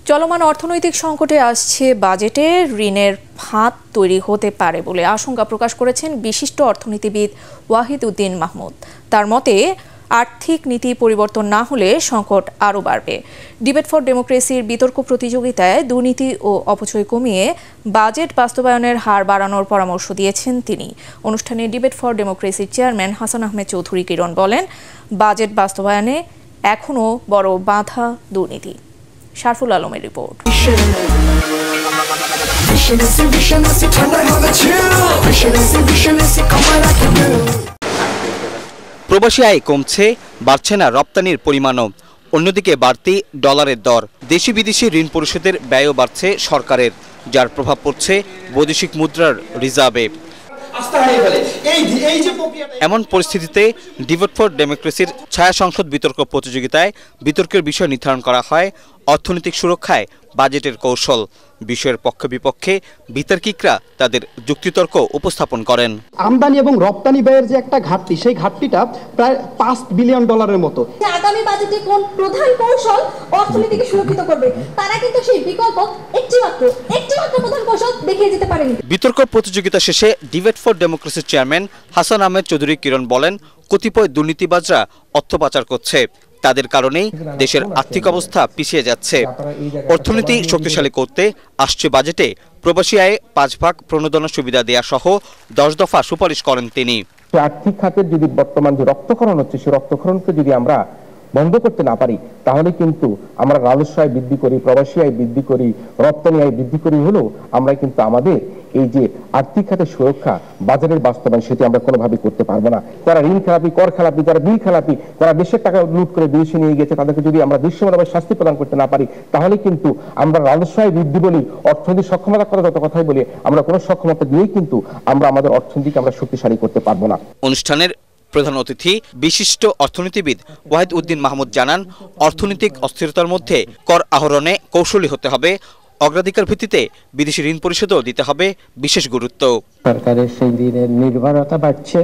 চলমান অর্থনৈতিক সংকটে আসছে বাজেটে ঋণের ফাঁদ তৈরি হতে পারে বলে আশঙ্কা প্রকাশ করেছেন বিশিষ্ট অর্থনীতিবিদ ওয়াহিদ উদ্দিন মাহমুদ। তার মতে আর্থিক নীতি পরিবর্তন না হলে সংকট আরও বাড়বে। ডিবেট ফর ডেমোক্রেসির বিতর্ক প্রতিযোগিতায় দুর্নীতি ও অপচয় কমিয়ে বাজেট বাস্তবায়নের হার বাড়ানোর পরামর্শ দিয়েছেন তিনি। অনুষ্ঠানে ডিবেট ফর ডেমোক্রেসির চেয়ারম্যান হাসান আহমেদ চৌধুরী কিরণ বলেন, বাজেট বাস্তবায়নে এখনও বড় বাধা দুর্নীতি। শারফুল আলমের রিপোর্ট। প্রবাসী আয় কমছে, বাড়ছে না রপ্তানির পরিমাণও। অন্যদিকে বাড়তি ডলারের দর, দেশি বিদেশি ঋণ পরিশোধের ব্যয়ও বাড়ছে সরকারের, যার প্রভাব পড়ছে বৈদেশিক মুদ্রার রিজার্ভে। এমন পরিস্থিতিতে ডিবেট ফর ডেমোক্রেসির ছায়া সংসদ বিতর্ক প্রতিযোগিতায় বিতর্কের বিষয় নির্ধারণ করা হয় অর্থনৈতিক সুরক্ষায় বাজেটের কৌশল। বিষয়ের পক্ষ বিপক্ষে বিতর্কিকরা তাদের যুক্তিতর্ক উপস্থাপন করেন। আমদানি এবং রপ্তানি ব্যয়ের যে একটা ঘাটতি, সেই ঘাটতিটা প্রায় $5 বিলিয়ন মতো। আগামী বাজেটে কোন প্রধান কৌশল অর্থনীতিকে সুরক্ষিত করবে, তারা কিন্তু সেই বিকল্প একটি মাত্র প্রধান কৌশল দেখিয়ে যেতে পারেনি। বিতর্ক প্রতিযোগিতা শেষে ডিবেট ফর ডেমোক্রেসির চেয়ারম্যান হাসান আহমেদ চৌধুরী কিরণ বলেন, কতিপয় দুর্নীতিবাজরা অর্থ পাচার করছে, তাদের কারণেই দেশের আর্থিক অবস্থা পিছিয়ে যাচ্ছে। অর্থনীতি শক্তিশালী করতে আসছে বাজেটে প্রবাসী আয়ে 5 ভাগ প্রণোদনা সুবিধা দেয়া সহ 10 দফা সুপারিশ করেন তিনি। আর্থিক খাতের যদি বর্তমান যে রক্তক্ষরণ হচ্ছে, সেই রক্তক্ষরণকে যদি আমরা বন্ধ করতে না পারি, তাহলে কিন্তু আমরা রাজস্ব আয় বৃদ্ধি করি, প্রবাসী আয় বৃদ্ধি করি, রপ্তানি আয় বৃদ্ধি করি হলেও আমরা কিন্তু আমাদের এই যে আর্থিক খাতের সুরক্ষা, বাজারের বাস্তবায়ন, সেটি আমরা কোনোভাবেই করতে পারবো না। যারা ঋণ খেলাপি, কর খেলাপি, যারা বিল খেলাপি, যারা দেশের টাকা লুট করে বিদেশে নিয়ে গেছে, তাদেরকে যদি আমরা দৃশ্যমানভাবে শাস্তি প্রদান করতে না পারি, তাহলে কিন্তু আমরা রাজস্ব আয় বৃদ্ধি বলি, অর্থনৈতিক সক্ষমতার কথা যত কথাই বলি, আমরা কোনো সক্ষমতা দিয়েই কিন্তু আমরা আমাদের অর্থনীতিকে আমরা শক্তিশালী করতে পারবো না। অনুষ্ঠানের প্রধান অতিথি বিশিষ্ট অর্থনীতিবিদ ওয়াহিদ উদ্দিন মাহমুদ জানান, অর্থনৈতিক অস্থিরতার মধ্যে কর আহরণে কৌশলী হতে হবে, অগ্রাধিকার ভিত্তিতে বিদেশি ঋণ পরিশোধও দিতে হবে বিশেষ গুরুত্ব। সরকারের সেই ঋণের নির্ভরতা বাড়ছে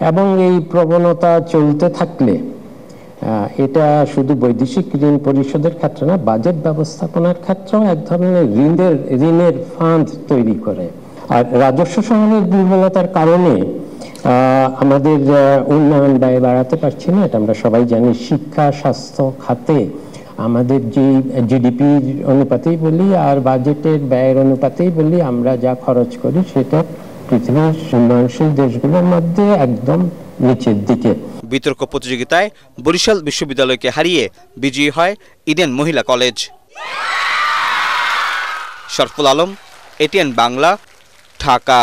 এবং এই প্রবণতা চলতে থাকলে এটা শুধু বৈদেশিক ঋণ পরিশোধের ক্ষেত্রে না, বাজেট ব্যবস্থাপনার ক্ষেত্রেও এক ধরনের ঋণের ফাঁদ তৈরি করে। আর রাজস্ব সংগ্রহের দুর্বলতার কারণে আমাদের উন্নয়ন ব্যয় বাড়াতে পারছি না, এটা আমরা সবাই জানি। শিক্ষা, স্বাস্থ্য খাতে আমাদের যে জিডিপির অনুপাতেই বলি আর বাজেটের ব্যয়ের অনুপাতেই বলি, আমরা যা খরচ করি সেটা পৃথিবীর উন্নয়নশীল দেশগুলোর মধ্যে একদম নিচের দিকে। বিতর্ক প্রতিযোগিতায় বরিশাল বিশ্ববিদ্যালয়কে হারিয়ে বিজয়ী হয় ইডেন মহিলা কলেজ। শারফুল আলম, এটিএন বাংলা, ঢাকা।